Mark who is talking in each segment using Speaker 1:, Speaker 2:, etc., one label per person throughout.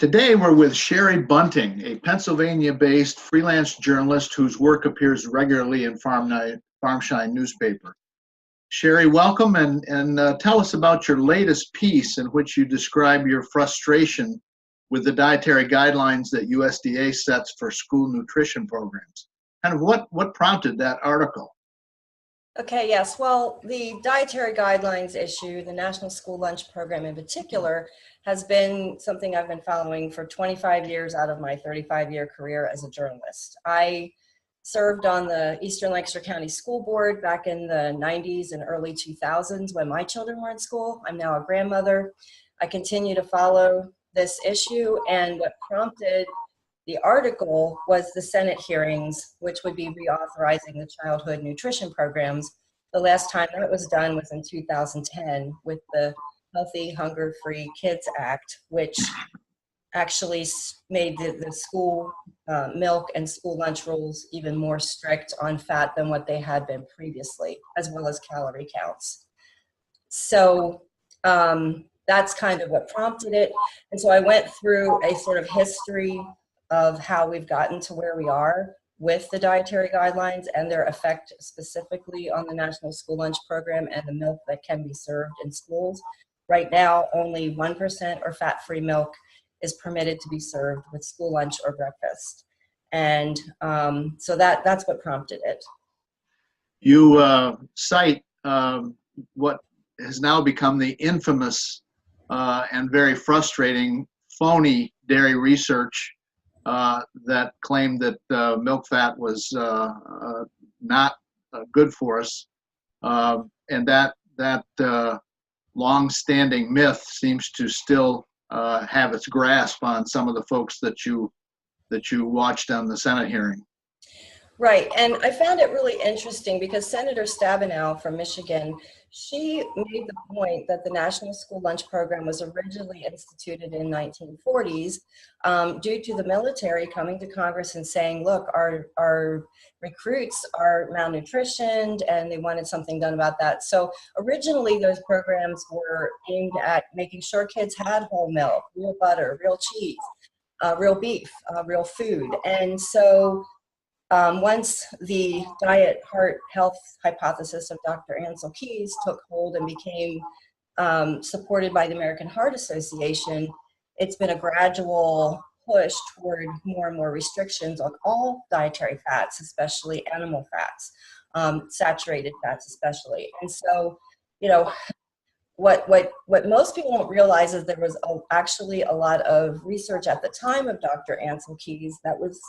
Speaker 1: Today we're with Sherry Bunting, a Pennsylvania-based freelance journalist whose work appears regularly in Farmshine newspaper. Sherry, welcome and tell us about your latest piece in which you describe your frustration with the dietary guidelines that USDA sets for school nutrition programs. Kind of what prompted that article?
Speaker 2: Okay, yes. Well, the dietary guidelines issue, the National School Lunch Program in particular, has been something I've been following for 25 years out of my 35-year career as a journalist. I served on the Eastern Lancaster County School Board back in the 90s and early 2000s when my children were in school. I'm now a grandmother. I continue to follow this issue, and what prompted the article was the Senate hearings, which would be reauthorizing the childhood nutrition programs. The last time that was done was in 2010 with the Healthy, Hunger-Free Kids Act, which actually made the school milk and school lunch rules even more strict on fat than what they had been previously, as well as calorie counts. So that's kind of what prompted it. And so I went through a sort of history of how we've gotten to where we are with the dietary guidelines and their effect specifically on the National School Lunch Program and the milk that can be served in schools. Right now, only 1% or fat-free milk is permitted to be served with school lunch or breakfast. And so that's what prompted it.
Speaker 1: You cite what has now become the infamous and very frustrating phony dairy research that claimed that milk fat was not good for us, and that long-standing myth seems to still have its grasp on some of the folks that you watched on the Senate hearing.
Speaker 2: Right, and I found it really interesting because Senator Stabenow from Michigan, she made the point that the National School Lunch Program was originally instituted in 1940s due to the military coming to Congress and saying, look, our recruits are malnutritioned and they wanted something done about that. So originally those programs were aimed at making sure kids had whole milk, real butter, real cheese, real beef, real food. And so once the diet heart health hypothesis of Dr. Ansel Keys took hold and became supported by the American Heart Association, it's been a gradual push toward more and more restrictions on all dietary fats, especially animal fats, saturated fats especially. And so, you know, what most people don't realize is there was actually a lot of research at the time of Dr. Ansel Keys that was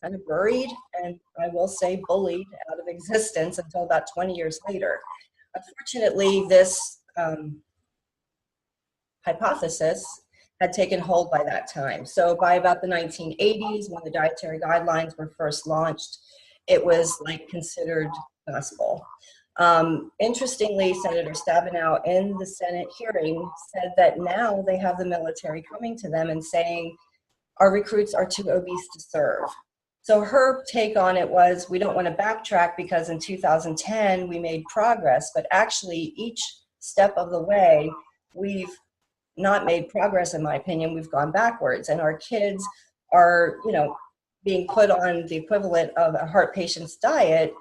Speaker 2: kind of buried and I will say bullied out of existence until about 20 years later. Unfortunately, this hypothesis had taken hold by that time. So by about the 1980s, when the dietary guidelines were first launched, it was like considered gospel. Interestingly, Senator Stabenow in the Senate hearing said that now they have the military coming to them and saying, our recruits are too obese to serve. So her take on it was, we don't want to backtrack because in 2010 we made progress, but actually each step of the way we've not made progress, in my opinion. We've gone backwards, and our kids are, you know, being put on the equivalent of a heart patient's diet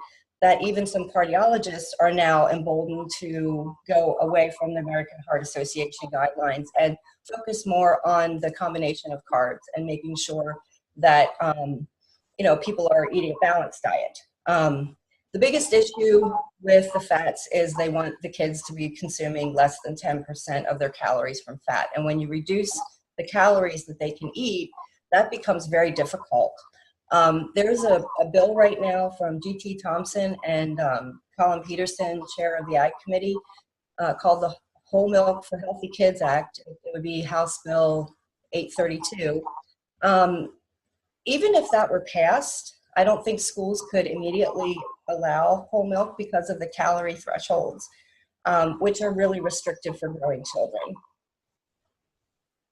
Speaker 2: that even some cardiologists are now emboldened to go away from the American Heart Association guidelines and focus more on the combination of carbs and making sure that you know, people are eating a balanced diet. The biggest issue with the fats is they want the kids to be consuming less than 10% of their calories from fat. And when you reduce the calories that they can eat, that becomes very difficult. There's a bill right now from G.T. Thompson and Colin Peterson, chair of the Ag Committee, called the Whole Milk for Healthy Kids Act. It would be House Bill 832. Even if that were passed, I don't think schools could immediately allow whole milk because of the calorie thresholds, which are really restrictive for growing children.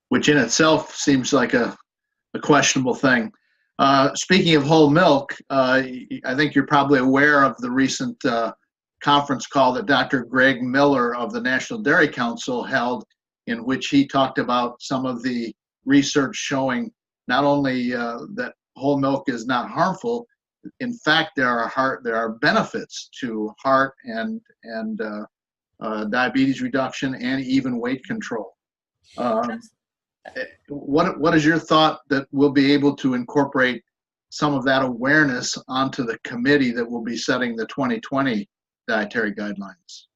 Speaker 1: Which in itself seems like a questionable thing. Speaking of whole milk, I think you're probably aware of the recent conference call that Dr. Greg Miller of the National Dairy Council held, in which he talked about some of the research showing not only that whole milk is not harmful. In fact, there are benefits to heart and diabetes reduction and even weight control. What is your thought that we'll be able to incorporate some of that awareness onto the committee that will be setting the 2020 dietary guidelines?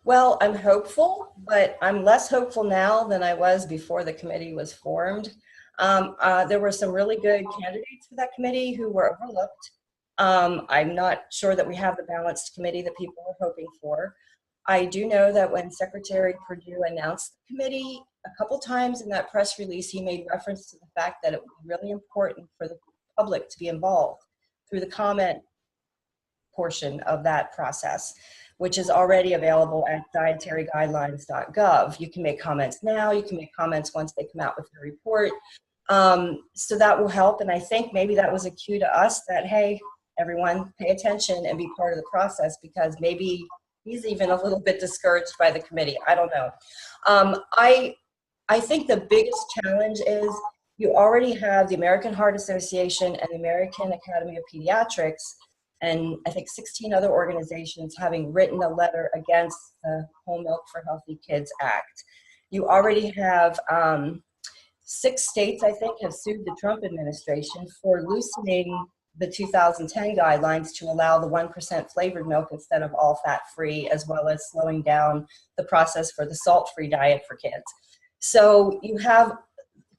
Speaker 2: Well, I'm hopeful, but I'm less hopeful now than I was before the committee was formed. There were some really good candidates for that committee who were overlooked. I'm not sure that we have the balanced committee that people were hoping for. I do know that when Secretary Perdue announced the committee, a couple times in that press release, he made reference to the fact that it would be really important for the public to be involved through the comment portion of that process, which is already available at dietaryguidelines.gov. You can make comments now, you can make comments once they come out with the report. So that will help, and I think maybe that was a cue to us that, hey, everyone, pay attention and be part of the process, because maybe he's even a little bit discouraged by the committee. I don't know. I think the biggest challenge is you already have the American Heart Association and the American Academy of Pediatrics, and I think 16 other organizations having written a letter against the Whole Milk for Healthy Kids Act. You already have 6 states, I think, have sued the Trump administration for loosening the 2010 guidelines to allow the 1% flavored milk instead of all fat-free, as well as slowing down the process for the salt-free diet for kids. So you have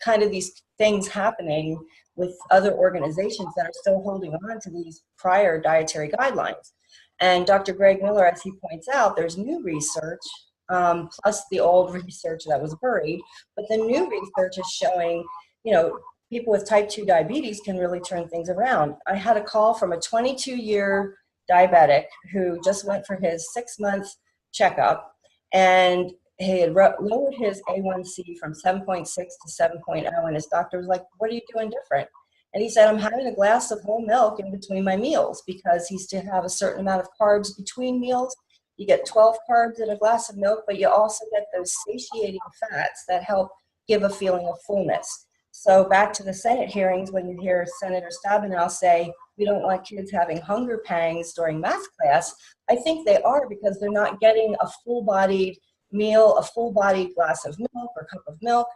Speaker 2: kind of these things happening with other organizations that are still holding on to these prior dietary guidelines. And Dr. Greg Miller, as he points out, there's new research, plus the old research that was buried, but the new research is showing, people with type 2 diabetes can really turn things around. I had a call from a 22-year diabetic who just went for his 6-month checkup, and he had lowered his A1C from 7.6 to 7.0, and his doctor was like, what are you doing different? And he said, I'm having a glass of whole milk in between my meals, because he's to have a certain amount of carbs between meals. You get 12 carbs in a glass of milk, but you also get those satiating fats that help give a feeling of fullness. So back to the Senate hearings, when you hear Senator Stabenow say, we don't want kids having hunger pangs during math class, I think they are, because they're not getting a full-bodied meal, a full-bodied glass of milk or cup of milk,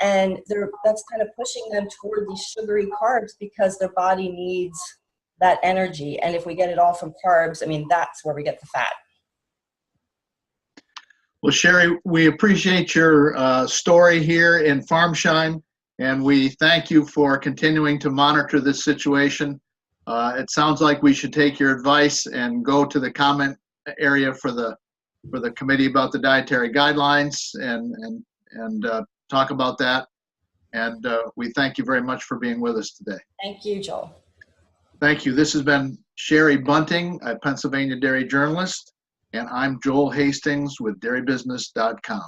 Speaker 2: and that's kind of pushing them toward these sugary carbs because their body needs that energy. And if we get it all from carbs, that's where we get the fat.
Speaker 1: Well, Sherry, we appreciate your story here in Farmshine, and we thank you for continuing to monitor this situation. It sounds like we should take your advice and go to the comment area for the committee about the dietary guidelines and talk about that. And we thank you very much for being with us today.
Speaker 2: Thank you, Joel.
Speaker 1: Thank you. This has been Sherry Bunting, a Pennsylvania dairy journalist, and I'm Joel Hastings with DairyBusiness.com.